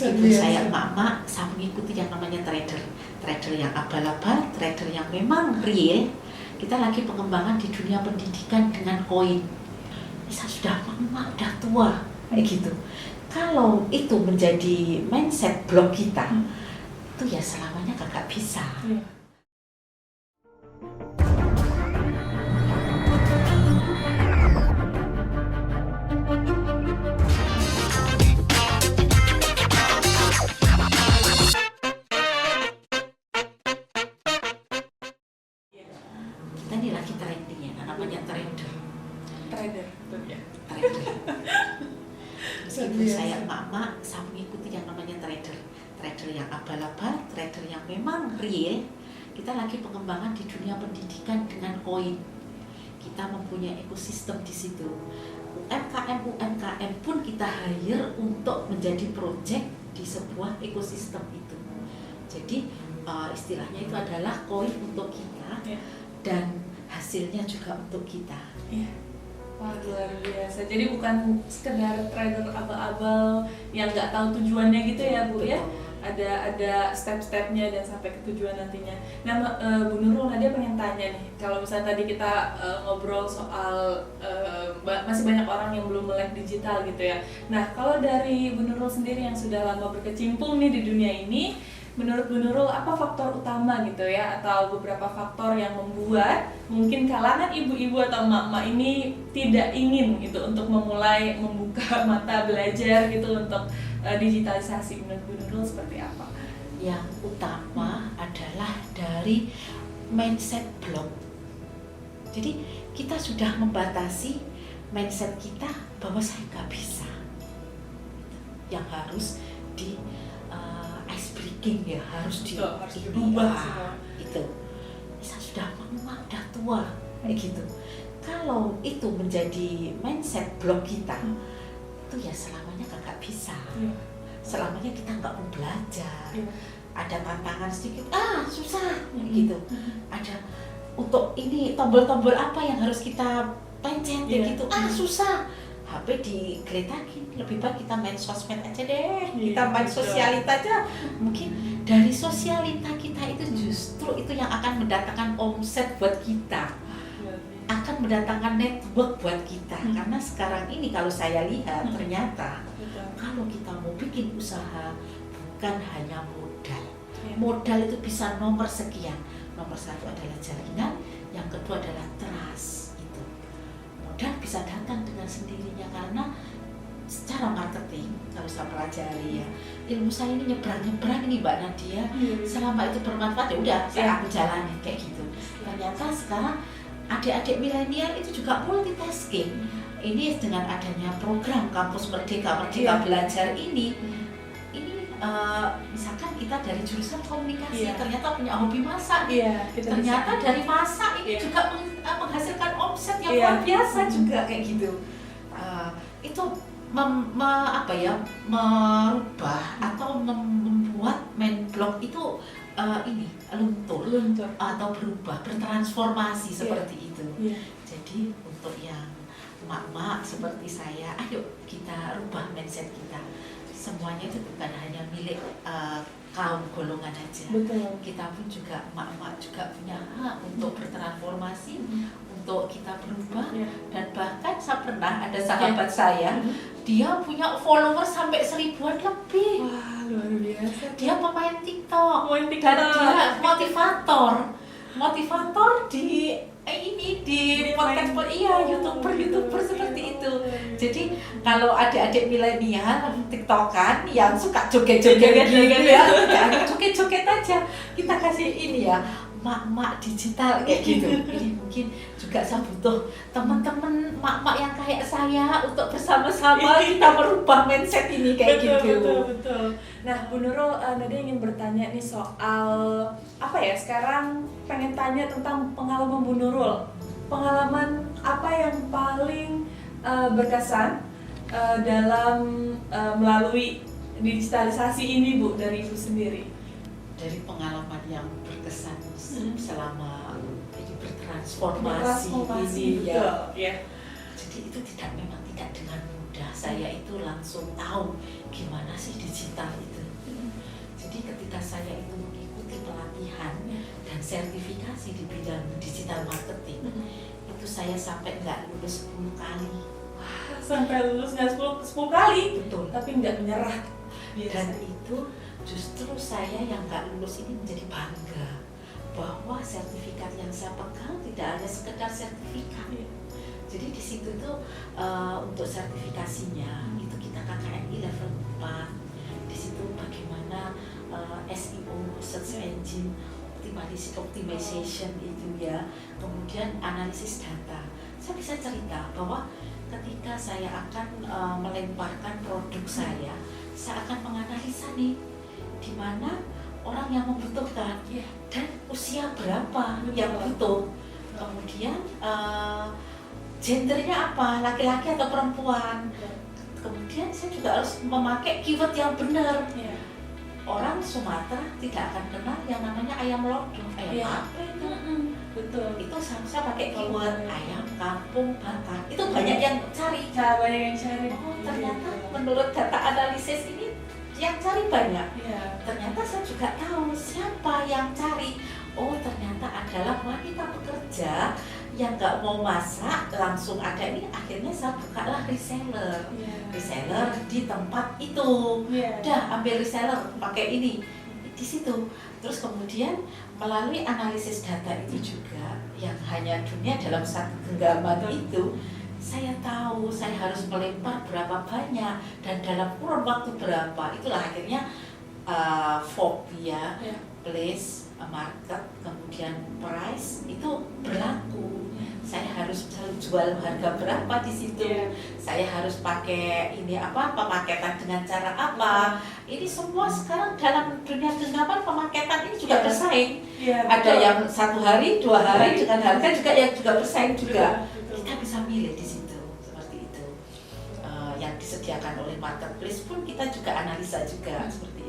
Meskipun saya emak-emak, saya mengikuti yang namanya trader yang abal-abal, trader yang memang real. Kita lagi pengembangan di dunia pendidikan dengan koin. Saya sudah emak, udah tua, kayak gitu. Kalau itu menjadi mindset blok kita, itu ya selamanya kagak bisa. Kita ini lagi trending ya, namanya trader. Meskipun saya emak-emak, saya mengikuti yang namanya trader yang abal-abal, trader yang memang real. Kita lagi pengembangan di dunia pendidikan dengan koin. Kita mempunyai ekosistem di situ. UMKM pun kita hire untuk menjadi project di sebuah ekosistem itu. Jadi istilahnya itu adalah koin untuk kita dan hasilnya juga untuk kita. Wah, luar biasa. Jadi bukan sekedar trader abal-abal yang nggak tahu tujuannya gitu ya Bu. Betul. Ya. Ada step-stepnya dan sampai ke tujuan nantinya. Nah, Bu Nurul, Nadia pengen tanya nih, kalau misalnya tadi kita ngobrol soal masih banyak orang yang belum melek digital gitu ya. Nah, kalau dari Bu Nurul sendiri yang sudah lama berkecimpung nih di dunia ini, menurut Bu Nurul apa faktor utama gitu ya, atau beberapa faktor yang membuat mungkin kalangan ibu-ibu atau emak-emak ini tidak ingin gitu untuk memulai membuka mata belajar gitu untuk digitalisasi? Menurut Bu Nurul seperti apa? Yang utama adalah dari mindset blok. Jadi kita sudah membatasi mindset kita bahwa saya nggak bisa. Yang harus di ice breaking ya, harus dirubah semua. Itu. Saya sudah emak, udah tua, kayak gitu. Kalau itu menjadi mindset blok kita, itu ya selamanya kagak bisa. Selamanya kita nggak mau belajar. Ada tantangan sedikit, susah, gitu. Ada untuk ini tombol-tombol apa yang harus kita pencet, gitu, susah. HP digeretakin, lebih baik kita main sosmed aja deh, kita main sosialita aja. Mungkin dari sosialita kita itu justru itu yang akan mendatangkan omset buat kita, akan mendatangkan network buat kita. Karena sekarang ini kalau saya lihat ternyata kalau kita mau bikin usaha bukan hanya modal. Modal itu bisa nomor sekian. Nomor satu adalah jaringan, yang kedua adalah trust. Dan bisa datang dengan sendirinya karena secara marketing kalau saya pelajari ya, ilmu saya ini nyebrang ini Mbak Nadia, selama itu bermanfaat ya udah saya aku jalani kayak gitu. Ternyata sekarang adik-adik milenial itu juga multitasking. Ini dengan adanya program Kampus Merdeka Belajar ini misalkan kita dari jurusan komunikasi ternyata punya hobi masak, ternyata dari masak ini juga menghasilkan omset yang luar biasa juga kayak gitu. Itu merubah atau membuat main blog itu luntur atau bertransformasi seperti itu. Jadi untuk yang emak-emak seperti saya, ayo kita rubah mindset kita. Semuanya itu bukan hanya milik kaum golongan aja. Betul. Kita pun juga emak-emak juga punya hak untuk bertransformasi, untuk kita berubah. Dan bahkan saya pernah ada sahabat saya, dia punya follower sampai 1000-an lebih. Wah, luar biasa. Dia pemain TikTok. Dan dia motivator di podcast YouTuber seperti itu. Jadi kalau adik-adik milenial TikTokan yang suka joget-joget gitu ya, joget-joget aja, kita kasih ini ya, mak-mak digital kayak gitu. Ini mungkin juga saya butuh teman-teman mak-mak yang kayak saya untuk bersama-sama kita merubah mindset ini kayak gitu. Betul. Nah, Bu Nurul, Nadia ingin bertanya nih soal apa ya? Sekarang pengen tanya tentang pengalaman Bu Nurul. Pengalaman apa yang paling berkesan dalam melalui digitalisasi ini, Bu, dari Ibu sendiri? Dari pengalaman yang berkesan selama ini bertransformasi ini ya. Jadi itu memang tidak dengan mudah. Saya itu langsung tahu gimana sih digital itu. pelatihan dan sertifikasi di bidang digital marketing. Itu saya sampai nggak lulus 10 kali. Wah, sampai lulus nggak 10 kali? Betul. Tapi nggak menyerah. Dan itu justru saya yang nggak lulus ini menjadi bangga bahwa sertifikat yang saya pegang tidak hanya sekedar sertifikat. Jadi di situ tuh untuk sertifikasinya itu kita KKNI level 4. Di situ bagaimana SEO, search engine optimization itu ya, kemudian analisis data. Saya bisa cerita bahwa ketika saya akan melemparkan produk saya akan menganalisa nih di mana orang yang membutuhkan dan usia berapa yang butuh, kemudian gendernya apa, laki-laki atau perempuan. Kemudian saya juga harus memakai keyword yang benar. Orang Sumatera tidak akan kenal yang namanya ayam lodo, ayam apa itu? Betul. Itu saya pakai keyword ayam kampung bakar. Itu banyak yang cari. Banyak yang cari. Oh, ternyata menurut data analisis ini yang cari banyak. Ternyata saya juga tahu siapa yang cari. Oh, ternyata adalah wanita pekerja yang nggak mau masak langsung ada ini. Akhirnya saya bukalah reseller. Reseller di tempat itu. Udah ambil reseller pakai ini di situ. Terus kemudian melalui analisis data itu juga yang hanya dunia dalam satu genggaman itu, saya tahu saya harus melempar berapa banyak dan dalam kurun waktu berapa. Itulah akhirnya fobia, place, market, kemudian price itu berlaku. Saya harus jual harga berapa di situ. Saya harus pakai ini apa, pemaketan dengan cara apa. Ini semua sekarang dalam dunia genggaman pemaketan ini juga bersaing. Ada yang 1 hari, 2 hari dengan harga juga yang juga bersaing juga. Kita bisa milih di situ seperti itu. Yang disediakan oleh marketplace pun kita juga analisa juga seperti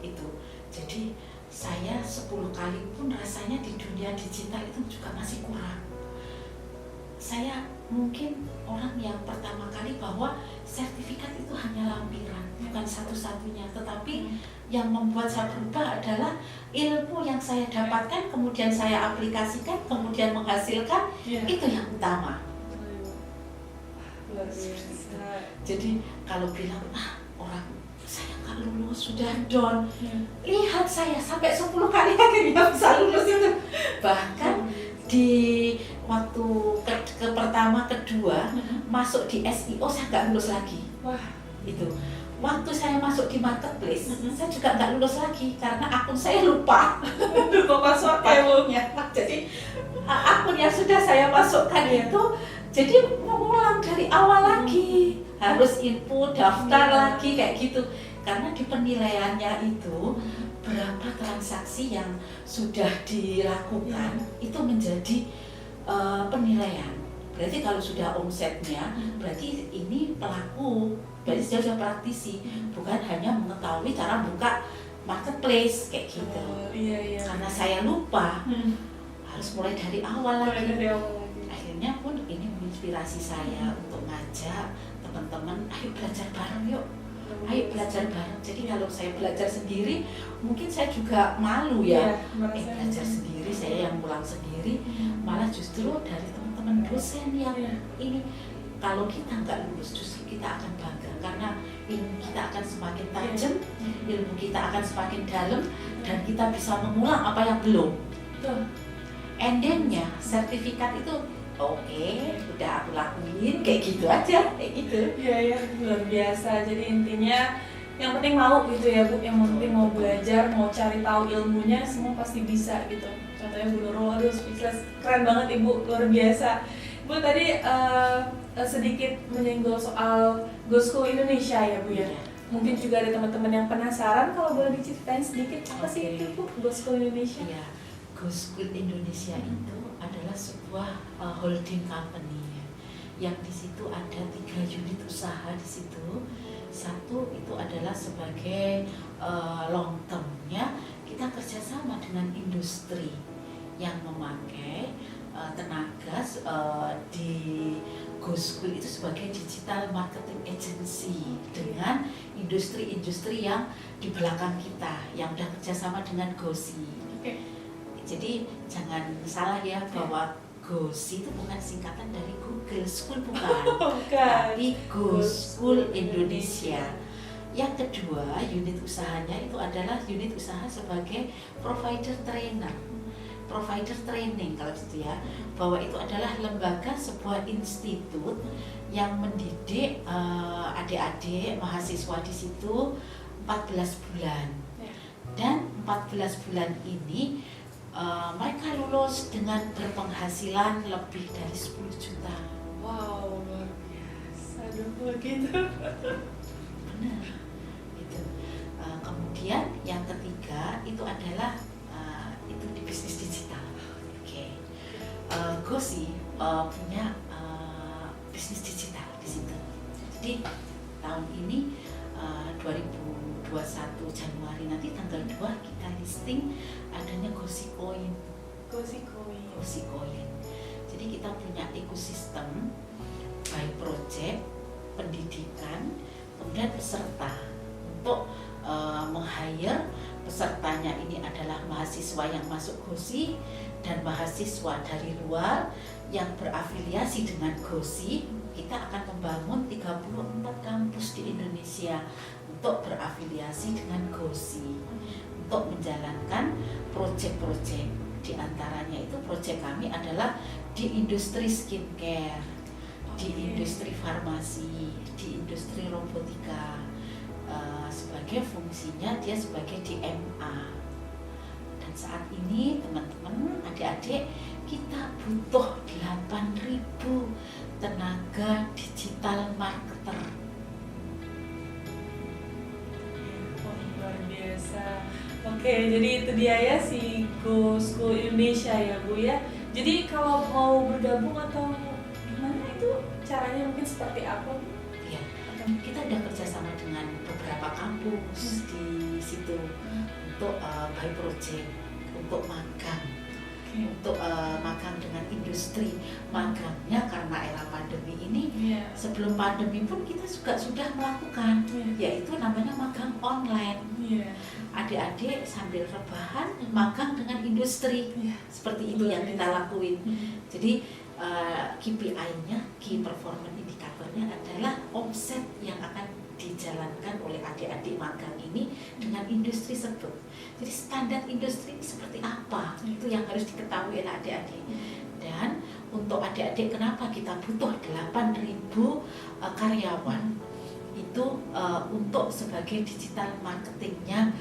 itu. Jadi saya 10 kali pun rasanya di dunia digital itu juga masih kurang. Saya mungkin orang yang pertama kali bahwa sertifikat itu hanya lampiran, bukan satu-satunya, tetapi yang membuat saya berubah adalah ilmu yang saya dapatkan, kemudian saya aplikasikan, kemudian menghasilkan, itu yang utama. Jadi kalau bilang, orang saya nggak lulus, sudah down, lihat saya sampai 10 kali akhirnya bisa lulus itu. Bahkan di waktu ke pertama, kedua masuk di SEO saya nggak lulus lagi. Itu waktu saya masuk di marketplace saya juga nggak lulus lagi karena akun saya lupa passwordnya. Jadi akun yang sudah saya masukkan itu jadi mengulang dari awal lagi, harus input daftar lagi kayak gitu. Karena di penilaiannya itu berapa transaksi yang sudah dilakukan itu menjadi penilaian. Berarti kalau sudah omsetnya, berarti ini pelaku, berarti dia sudah praktisi, bukan hanya mengetahui cara buka marketplace kayak gitu. Karena saya lupa, harus mulai dari awal lagi. Akhirnya pun ini menginspirasi saya untuk ngajak teman-teman, ayo belajar bareng yuk. Ayo belajar bareng. Jadi kalau saya belajar sendiri, mungkin saya juga malu ya. Belajar sendiri, saya yang pulang sendiri, malah justru dari teman-teman dosen yang ini. Kalau kita nggak lulus, justru kita akan bangga karena ilmu kita akan semakin tajam, ilmu kita akan semakin dalam, dan kita bisa mengulang apa yang belum. Endingnya sertifikat itu oke, udah aku lakuin kayak gitu aja, kayak gitu. Luar biasa. Jadi intinya yang penting mau gitu ya Bu, yang penting mau belajar, mau cari tahu ilmunya, semua pasti bisa gitu. Contohnya Bu Nurul, aduh speechless, keren banget Ibu, luar biasa. Bu tadi sedikit menyinggung soal Go School Indonesia ya Bu ya. Mungkin juga ada teman-teman yang penasaran, kalau boleh diceritain sedikit apa sih itu Bu, Go School Indonesia? Go School Indonesia itu adalah sebuah holding company yang di situ ada 3 unit usaha di situ. Satu itu adalah sebagai long term-nya kita kerjasama dengan industri yang memakai tenaga di Go School itu sebagai digital marketing agency dengan industri-industri yang di belakang kita yang udah kerjasama dengan GoSI. Oke. Jadi jangan salah ya bahwa GoSI itu bukan singkatan dari Google School, bukan. Tapi Go School Indonesia. Yang kedua, unit usahanya itu adalah unit usaha sebagai provider trainer, provider training kalau gitu ya. Bahwa itu adalah lembaga, sebuah institut yang mendidik adik-adik mahasiswa di situ 14 bulan. Dan 14 bulan ini mereka lulus dengan berpenghasilan lebih dari 10 juta. Wow, luar biasa dong begitu. Benar. Itu. Kemudian yang ketiga itu adalah itu di bisnis digital. Oke. GoSI punya bisnis digital di situ. Jadi tahun ini 2021 Januari nanti tanggal 2 kita listing adanya GoSI Coin. GoSI Coin. Jadi kita punya ekosistem by project, pendidikan, kemudian peserta. Untuk meng-hire pesertanya ini adalah mahasiswa yang masuk GoSI dan mahasiswa dari luar yang berafiliasi dengan GoSI. Kita akan membangun 34 kampus di Indonesia untuk berafiliasi dengan GoSI, untuk menjalankan proyek-proyek. Di antaranya itu proyek kami adalah di industri skincare, di industri farmasi, di industri robotika. Sebagai fungsinya dia sebagai DMA. Dan saat ini teman-teman, adik-adik, kita butuh 8.000 tenaga digital marketer. Luar biasa. Oke, jadi itu dia ya si Go School Indonesia ya Bu ya. Jadi kalau mau bergabung atau gimana itu caranya, mungkin seperti apa Bu? Ya, kita udah kerjasama dengan beberapa kampus di situ untuk by project, untuk magang. Untuk magang dengan industri. Magangnya karena era pandemi ini, sebelum pandemi pun kita juga sudah melakukan, yaitu namanya magang online. Adik-adik sambil rebahan magang dengan industri, seperti itu yang kita lakuin. Jadi KPI-nya, Key Performance Indicator-nya adalah omset yang akan dijalankan oleh adik-adik magang ini dengan industri tersebut. Jadi standar industri ini seperti apa, itu yang harus diketahui oleh adik-adik. Dan untuk adik-adik kenapa kita butuh 8.000 karyawan itu untuk sebagai digital marketingnya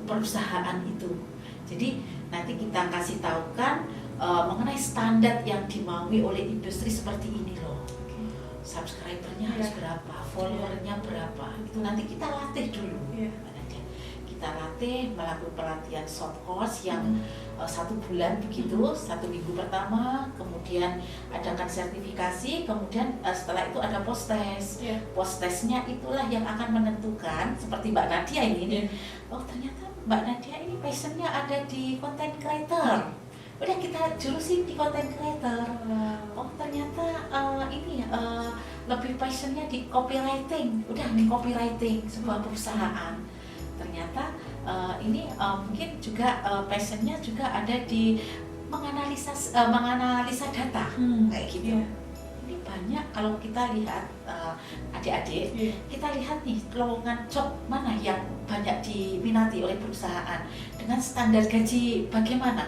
perusahaan itu. Jadi nanti kita kasih tahukan mengenai standar yang dimaui oleh industri seperti ini loh. Subscribernya harus berapa, followernya berapa, itu nanti kita latih dulu. Kita latih melakukan pelatihan short course yang 1 bulan begitu, 1 minggu pertama, kemudian adakan sertifikasi, kemudian setelah itu ada post test. Post testnya itulah yang akan menentukan, seperti Mbak Nadia ini. Oh ternyata Mbak Nadia ini passionnya ada di content creator. Udah kita jurusin di content creator. Oh ternyata ini lebih passionnya di copywriting. Udah di copywriting sebuah perusahaan. Ternyata ini mungkin juga passionnya juga ada di menganalisa data kayak gitu. Ini banyak kalau kita lihat adik-adik, kita lihat nih lowongan job mana yang banyak diminati oleh perusahaan dengan standar gaji bagaimana.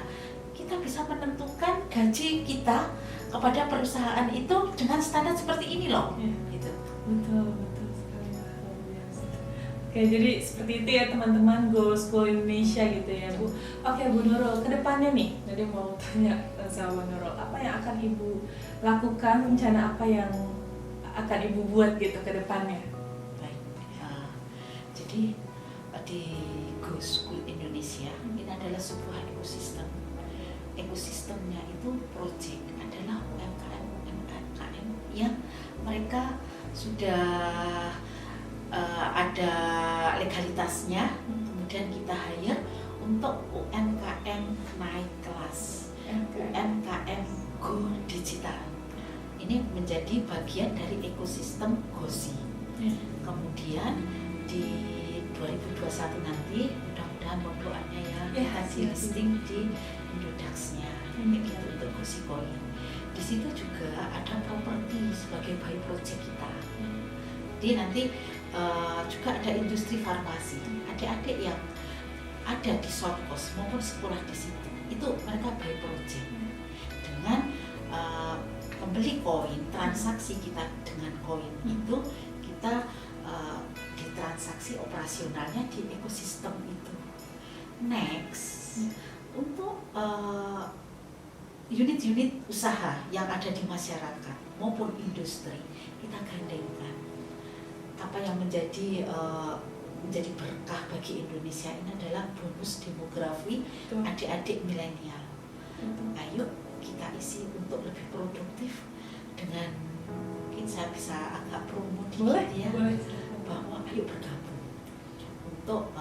Kita bisa menentukan gaji kita kepada perusahaan itu dengan standar seperti ini loh. Gitu. Betul sekali, luar biasa. Oke, jadi seperti itu ya teman-teman Go School Indonesia gitu ya Bu. Oke Bu Nurul, kedepannya nih, jadi mau tanya sama Bu Nurul, apa yang akan Ibu lakukan, rencana apa yang akan Ibu buat gitu ke depannya? Baik, jadi di Go School Indonesia ini adalah sebuah ekosistem. Ekosistemnya itu proyek adalah UMKM yang mereka sudah ada legalitasnya, kemudian kita hire untuk UMKM naik kelas, UMKM Go Digital. Ini menjadi bagian dari ekosistem GoSI. Kemudian di 2021 nanti mudah-mudahan mudah-mudahan pembuatannya ya Ya, kita listing di Indodax-nya gitu untuk Gosikoin. Di situ juga ada properti sebagai by project kita. Jadi nanti juga ada industri farmasi. Adik-adik yang ada di short course maupun sekolah di situ, itu mereka by project. Dengan membeli koin, transaksi kita dengan koin itu kita ditransaksi operasionalnya di ekosistem itu. Next, untuk unit-unit usaha yang ada di masyarakat maupun industri, kita gandengkan. Apa yang menjadi berkah bagi Indonesia ini adalah bonus demografi adik-adik milenial. Ayo kita isi untuk lebih produktif dengan, mungkin saya bisa agak promo dikit ya, bahwa ayo bergabung untuk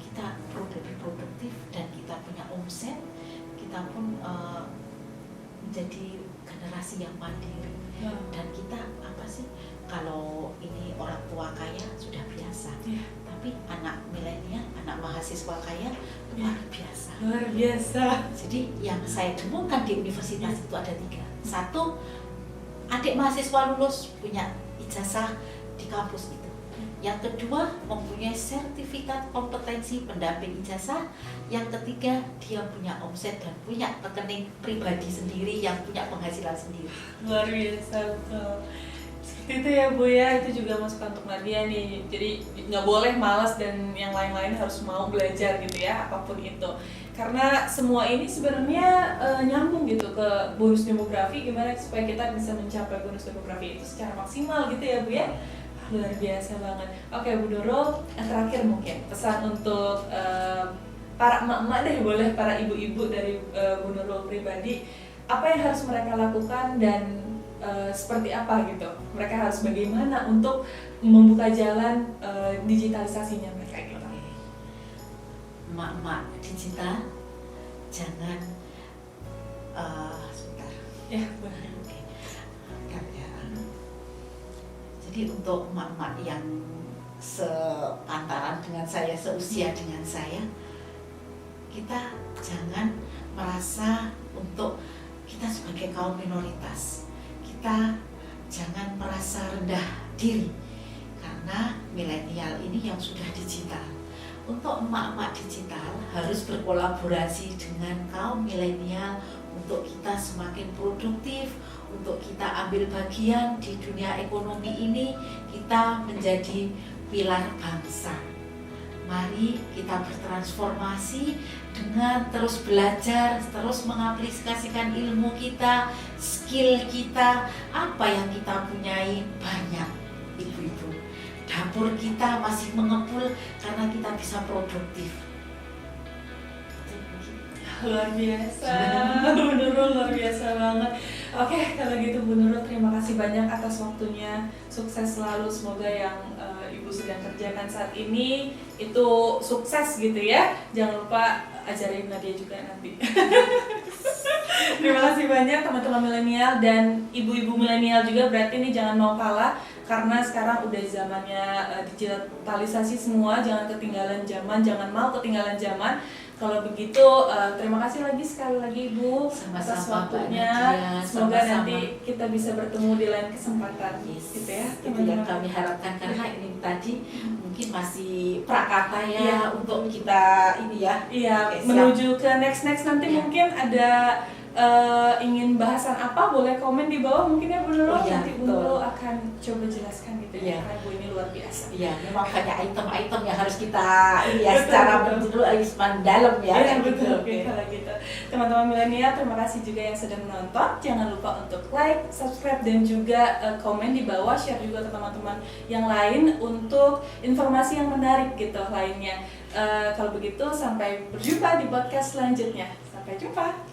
kita lebih produktif dan kita punya omset, kita pun menjadi generasi yang mandiri. Dan kita apa sih, kalau ini orang tua kaya sudah biasa, tapi anak milenial, anak mahasiswa kaya luar biasa. Luar biasa. Jadi yang saya temukan di universitas itu ada 3. 1, adik mahasiswa lulus punya ijazah di kampus itu. Yang kedua, mempunyai sertifikat kompetensi pendamping ijazah. Yang ketiga, dia punya omset dan punya rekening pribadi sendiri yang punya penghasilan sendiri. Luar biasa, betul. Seperti itu ya Bu ya, itu juga masukan untuk Nadia nih. Jadi nggak boleh malas dan yang lain-lain harus mau belajar gitu ya, apapun itu. Karena semua ini sebenarnya nyambung gitu ke bonus demografi, gimana supaya kita bisa mencapai bonus demografi itu secara maksimal gitu ya Bu ya. Luar biasa banget. Oke Bu Nurul, terakhir mungkin pesan untuk para emak-emak deh, boleh para ibu-ibu dari Bu Nurul pribadi, apa yang harus mereka lakukan dan seperti apa gitu, mereka harus bagaimana untuk membuka jalan digitalisasinya mereka gitu. Emak-emak digital, jangan sebentar ya boleh. Oke. Jadi untuk emak-emak yang sepantaran dengan saya, seusia dengan saya, kita jangan merasa untuk kita sebagai kaum minoritas, kita jangan merasa rendah diri karena milenial ini yang sudah digital. Untuk emak-emak digital harus berkolaborasi dengan kaum milenial untuk kita semakin produktif, untuk kita ambil bagian di dunia ekonomi ini, kita menjadi pilar bangsa. Mari kita bertransformasi dengan terus belajar, terus mengaplikasikan ilmu kita, skill kita, apa yang kita punyai banyak, ibu-ibu. Dapur kita masih mengepul karena kita bisa produktif. Luar biasa, Bu Nurul, luar biasa banget. Oke, kalau gitu Bu Nurul, terima kasih banyak atas waktunya. Sukses selalu, semoga yang Ibu sedang kerjakan saat ini itu sukses gitu ya. Jangan lupa ajarin Nadia juga nanti. Terima kasih banyak teman-teman milenial dan ibu-ibu milenial juga, berarti ini jangan mau kalah karena sekarang udah zamannya digitalisasi semua, jangan ketinggalan zaman, jangan mau ketinggalan zaman. Kalau begitu, terima kasih lagi sekali lagi Ibu atas waktunya. Semoga nanti kita bisa bertemu di lain kesempatan, gitu ya. Itu yang kami harapkan karena ini tadi mungkin masih prakata ya untuk kita ini ya. Iya, Oke, menuju ke next nanti mungkin ada ingin bahasan apa, boleh komen di bawah mungkin ya Bu Nurul. Nanti Bu Nurul akan coba jelaskan gitu ya. Karena Bu ini luar biasa. Iya, memang banyak item-item yang harus kita ini ya secara mendalam ya. Iya betul. Oke, kalau gitu. Teman-teman milenial, terima kasih juga yang sudah menonton. Jangan lupa untuk like, subscribe dan juga komen di bawah, share juga ke teman-teman yang lain untuk informasi yang menarik gitu lainnya. Kalau begitu sampai berjumpa di podcast selanjutnya. Sampai jumpa.